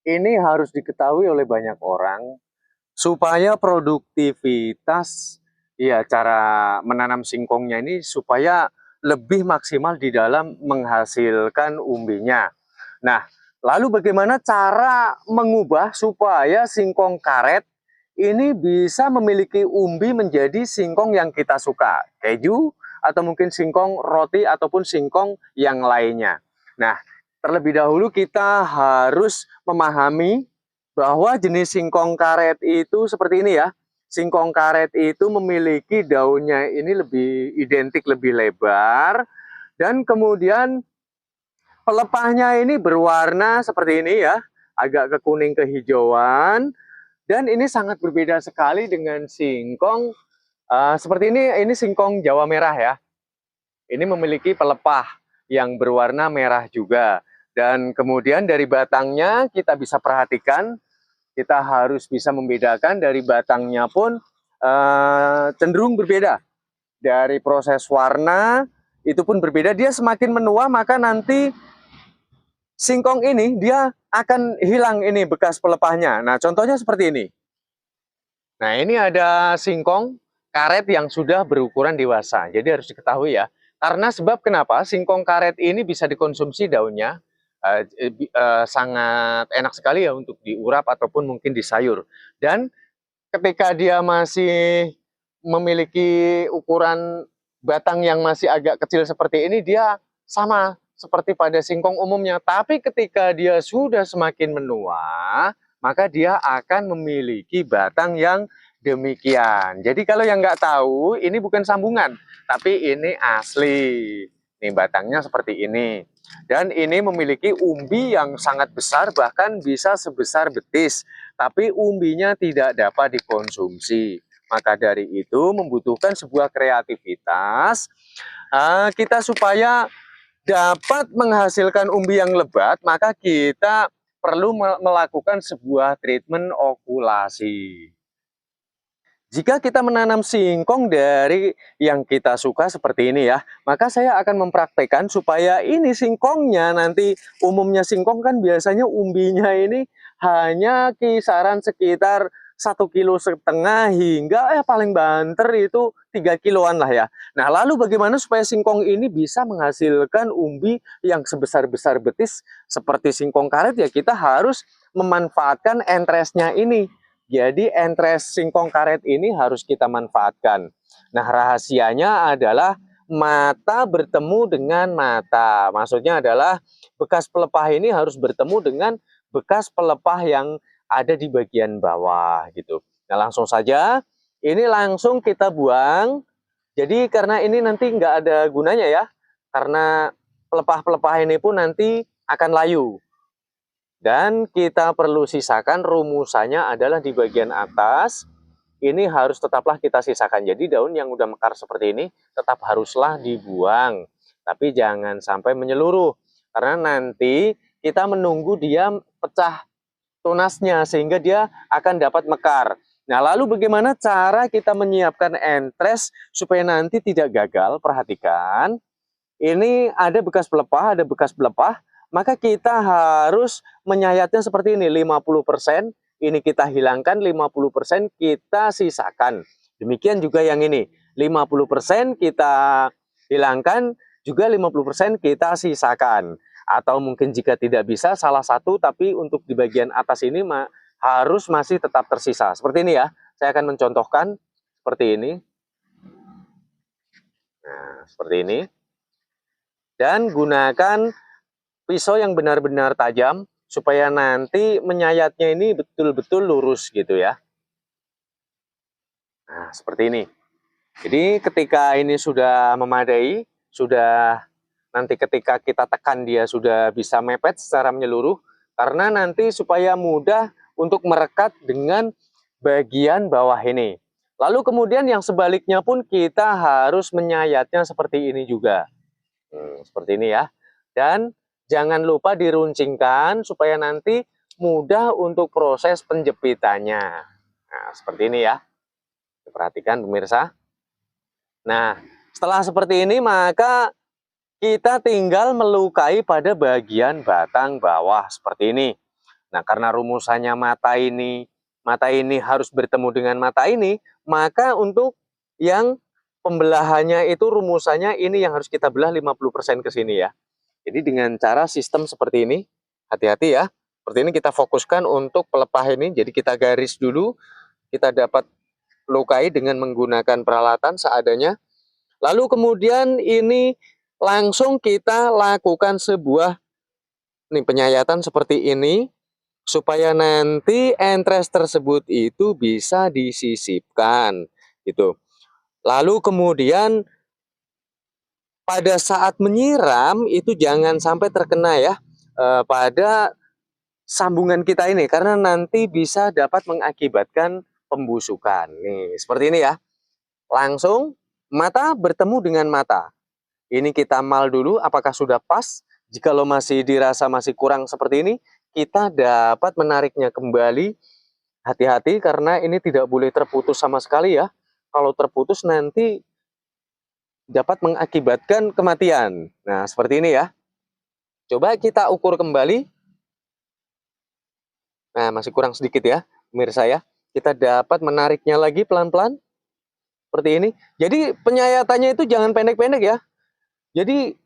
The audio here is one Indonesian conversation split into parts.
Ini harus diketahui oleh banyak orang supaya produktivitas, ya cara menanam singkongnya ini supaya lebih maksimal di dalam menghasilkan umbinya. Nah, lalu bagaimana cara mengubah supaya singkong karet ini bisa memiliki umbi menjadi singkong yang kita suka, keju, atau mungkin singkong roti, ataupun singkong yang lainnya. Nah, terlebih dahulu kita harus memahami bahwa jenis singkong karet itu seperti ini ya. Singkong karet itu memiliki daunnya ini lebih identik, lebih lebar, dan kemudian pelepahnya ini berwarna seperti ini ya, agak ke kuning kehijauan, dan ini sangat berbeda sekali dengan singkong seperti ini singkong Jawa merah ya. Ini memiliki pelepah yang berwarna merah juga. Dan kemudian dari batangnya kita bisa perhatikan, kita harus bisa membedakan dari batangnya pun cenderung berbeda. Dari proses warna itu pun berbeda. Dia semakin menua maka nanti singkong ini dia akan hilang ini bekas pelepahnya. Nah, contohnya seperti ini. Nah, ini ada singkong karet yang sudah berukuran dewasa. Jadi harus diketahui ya. Karena sebab kenapa singkong karet ini bisa dikonsumsi daunnya, sangat enak sekali ya untuk diurap ataupun mungkin di sayur. Dan ketika dia masih memiliki ukuran batang yang masih agak kecil seperti ini, dia sama seperti pada singkong umumnya. Tapi ketika dia sudah semakin menua, maka dia akan memiliki batang yang demikian. Jadi kalau yang nggak tahu, ini bukan sambungan, tapi ini asli. Nih batangnya seperti ini. Dan ini memiliki umbi yang sangat besar, bahkan bisa sebesar betis. Tapi umbinya tidak dapat dikonsumsi. Maka dari itu membutuhkan sebuah kreativitas kita supaya dapat menghasilkan umbi yang lebat, maka kita perlu melakukan sebuah treatment okulasi. Jika kita menanam singkong dari yang kita suka seperti ini ya, maka saya akan mempraktekkan supaya ini singkongnya nanti, umumnya singkong kan biasanya umbinya ini hanya kisaran sekitar 1,5 kg hingga paling banter itu 3 kiloan lah ya. Nah, lalu bagaimana supaya singkong ini bisa menghasilkan umbi yang sebesar-besar betis seperti singkong karet ya, kita harus memanfaatkan entresnya ini. Jadi entres singkong karet ini harus kita manfaatkan. Nah, rahasianya adalah mata bertemu dengan mata. Maksudnya adalah bekas pelepah ini harus bertemu dengan bekas pelepah yang ada di bagian bawah gitu. Nah, langsung saja ini langsung kita buang. Jadi karena ini nanti nggak ada gunanya ya, karena pelepah-pelepah ini pun nanti akan layu. Dan kita perlu sisakan, rumusannya adalah di bagian atas, ini harus tetaplah kita sisakan. Jadi daun yang udah mekar seperti ini tetap haruslah dibuang. Tapi jangan sampai menyeluruh. Karena nanti kita menunggu dia pecah tunasnya sehingga dia akan dapat mekar. Nah, lalu bagaimana cara kita menyiapkan entres supaya nanti tidak gagal? Perhatikan, ini ada bekas pelepah, ada bekas pelepah, maka kita harus menyayatnya seperti ini, 50% ini kita hilangkan, 50% kita sisakan. Demikian juga yang ini, 50% kita hilangkan, juga 50% kita sisakan. Atau mungkin jika tidak bisa salah satu, tapi untuk di bagian atas ini harus masih tetap tersisa. Seperti ini ya, saya akan mencontohkan seperti ini. Nah, seperti ini. Dan gunakan pisau yang benar-benar tajam supaya nanti menyayatnya ini betul-betul lurus gitu ya. Nah, seperti ini. Jadi ketika ini sudah memadai, sudah nanti ketika kita tekan dia sudah bisa mepet secara menyeluruh, karena nanti supaya mudah untuk merekat dengan bagian bawah ini. Lalu kemudian yang sebaliknya pun kita harus menyayatnya seperti ini juga. Seperti ini ya. Dan jangan lupa diruncingkan supaya nanti mudah untuk proses penjepitannya. Nah, seperti ini ya. Perhatikan pemirsa. Nah, setelah seperti ini maka kita tinggal melukai pada bagian batang bawah seperti ini. Nah, karena rumusannya mata ini harus bertemu dengan mata ini, maka untuk yang pembelahannya itu rumusannya ini yang harus kita belah 50% ke sini ya. Jadi dengan cara sistem seperti ini, hati-hati ya. Seperti ini kita fokuskan untuk pelepah ini, jadi kita garis dulu, kita dapat lukai dengan menggunakan peralatan seadanya. Lalu kemudian ini langsung kita lakukan sebuah penyayatan seperti ini, supaya nanti entres tersebut itu bisa disisipkan gitu. Lalu kemudian pada saat menyiram itu jangan sampai terkena ya pada sambungan kita ini, karena nanti bisa dapat mengakibatkan pembusukan. Nih, seperti ini ya. Langsung mata bertemu dengan mata. Ini kita mal dulu apakah sudah pas. Jikalau masih dirasa masih kurang seperti ini, kita dapat menariknya kembali. Hati-hati karena ini tidak boleh terputus sama sekali ya. Kalau terputus nanti dapat mengakibatkan kematian. Nah, seperti ini ya. Coba kita ukur kembali. Nah, masih kurang sedikit ya, pemirsa ya. Kita dapat menariknya lagi pelan-pelan. Seperti ini. Jadi penyayatannya itu jangan pendek-pendek ya. Jadi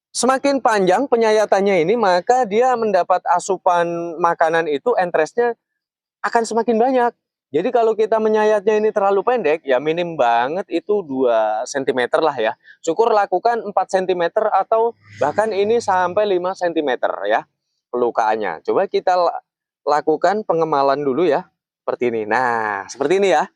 semakin panjang penyayatannya ini, maka dia mendapat asupan makanan itu entresnya akan semakin banyak. Jadi kalau kita menyayatnya ini terlalu pendek, ya minim banget itu 2 cm lah ya. Syukur lakukan 4 cm atau bahkan ini sampai 5 cm ya pelukaannya. Coba kita lakukan pengemalan dulu ya, seperti ini. Nah, seperti ini ya.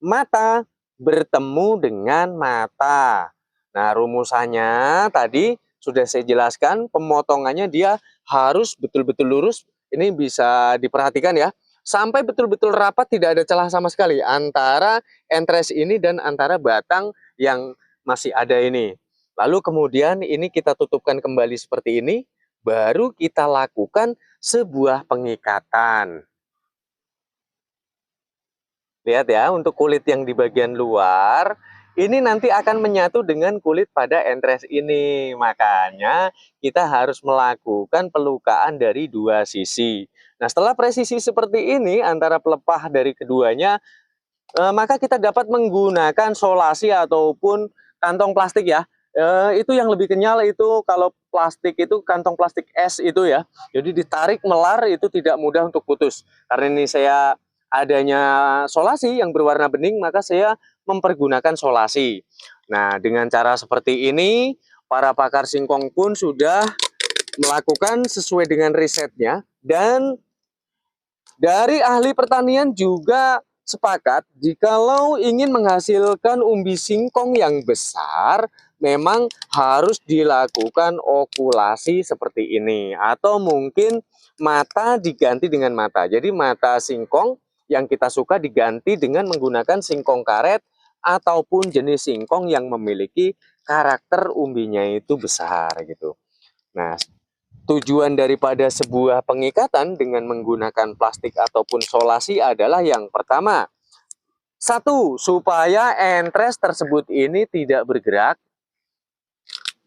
Mata bertemu dengan mata. Nah, rumusannya tadi sudah saya jelaskan, pemotongannya dia harus betul-betul lurus. Ini bisa diperhatikan ya. Sampai betul-betul rapat, tidak ada celah sama sekali antara entres ini dan antara batang yang masih ada ini. Lalu kemudian ini kita tutupkan kembali seperti ini, baru kita lakukan sebuah pengikatan. Lihat ya, untuk kulit yang di bagian luar, ini nanti akan menyatu dengan kulit pada entres ini. Makanya kita harus melakukan pelukaan dari 2 sisi. Nah, setelah presisi seperti ini antara pelepah dari keduanya, maka kita dapat menggunakan solasi ataupun kantong plastik ya. Itu yang lebih kenyal itu kalau plastik itu kantong plastik es itu ya. Jadi ditarik melar itu tidak mudah untuk putus. Karena ini saya adanya solasi yang berwarna bening, maka saya mempergunakan solasi. Nah, dengan cara seperti ini, para pakar singkong pun sudah melakukan sesuai dengan risetnya, dan dari ahli pertanian juga sepakat jikalau ingin menghasilkan umbi singkong yang besar, memang harus dilakukan okulasi seperti ini, atau mungkin mata diganti dengan mata. Jadi mata singkong yang kita suka diganti dengan menggunakan singkong karet ataupun jenis singkong yang memiliki karakter umbinya itu besar gitu. Nah, tujuan daripada sebuah pengikatan dengan menggunakan plastik ataupun solasi adalah yang pertama, satu, supaya entres tersebut ini tidak bergerak.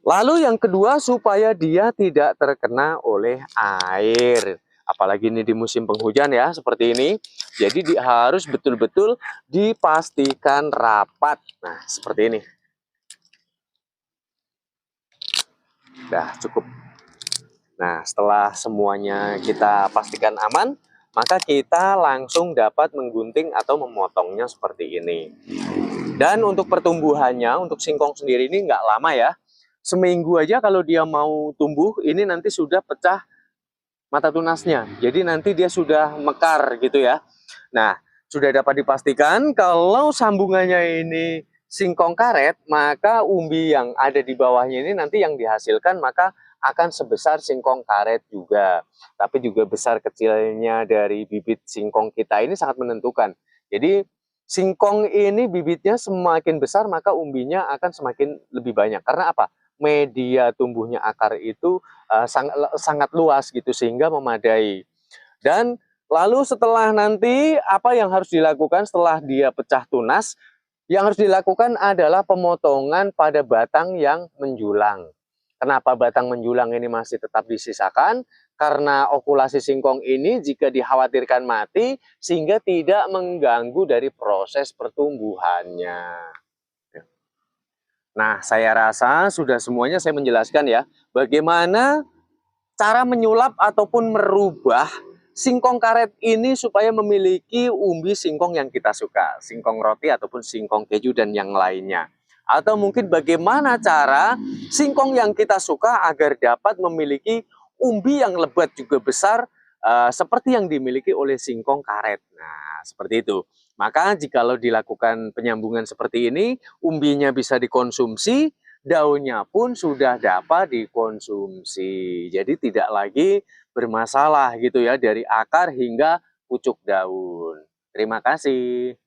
Lalu yang kedua, supaya dia tidak terkena oleh air. Apalagi ini di musim penghujan ya, seperti ini. Jadi harus betul-betul dipastikan rapat. Nah, seperti ini. Nah, cukup. Nah, setelah semuanya kita pastikan aman, maka kita langsung dapat menggunting atau memotongnya seperti ini. Dan untuk pertumbuhannya, untuk singkong sendiri ini nggak lama ya. Seminggu aja kalau dia mau tumbuh, ini nanti sudah pecah mata tunasnya. Jadi nanti dia sudah mekar gitu ya. Nah, sudah dapat dipastikan kalau sambungannya ini singkong karet, maka umbi yang ada di bawahnya ini nanti yang dihasilkan maka akan sebesar singkong karet juga. Tapi juga besar kecilnya dari bibit singkong kita ini sangat menentukan. Jadi singkong ini bibitnya semakin besar maka umbinya akan semakin lebih banyak. Karena apa? Media tumbuhnya akar itu sangat luas gitu sehingga memadai. Dan lalu setelah nanti apa yang harus dilakukan setelah dia pecah tunas? Yang harus dilakukan adalah pemotongan pada batang yang menjulang. Kenapa batang menjulang ini masih tetap disisakan? karena okulasi singkong ini jika dikhawatirkan mati sehingga tidak mengganggu dari proses pertumbuhannya. Nah, saya rasa sudah semuanya saya menjelaskan ya, bagaimana cara menyulap ataupun merubah singkong karet ini supaya memiliki umbi singkong yang kita suka, singkong roti ataupun singkong keju dan yang lainnya. Atau mungkin bagaimana cara singkong yang kita suka agar dapat memiliki umbi yang lebat juga besar seperti yang dimiliki oleh singkong karet. Nah, seperti itu. Maka jikalau dilakukan penyambungan seperti ini, umbinya bisa dikonsumsi, daunnya pun sudah dapat dikonsumsi. Jadi tidak lagi bermasalah gitu ya dari akar hingga pucuk daun. Terima kasih.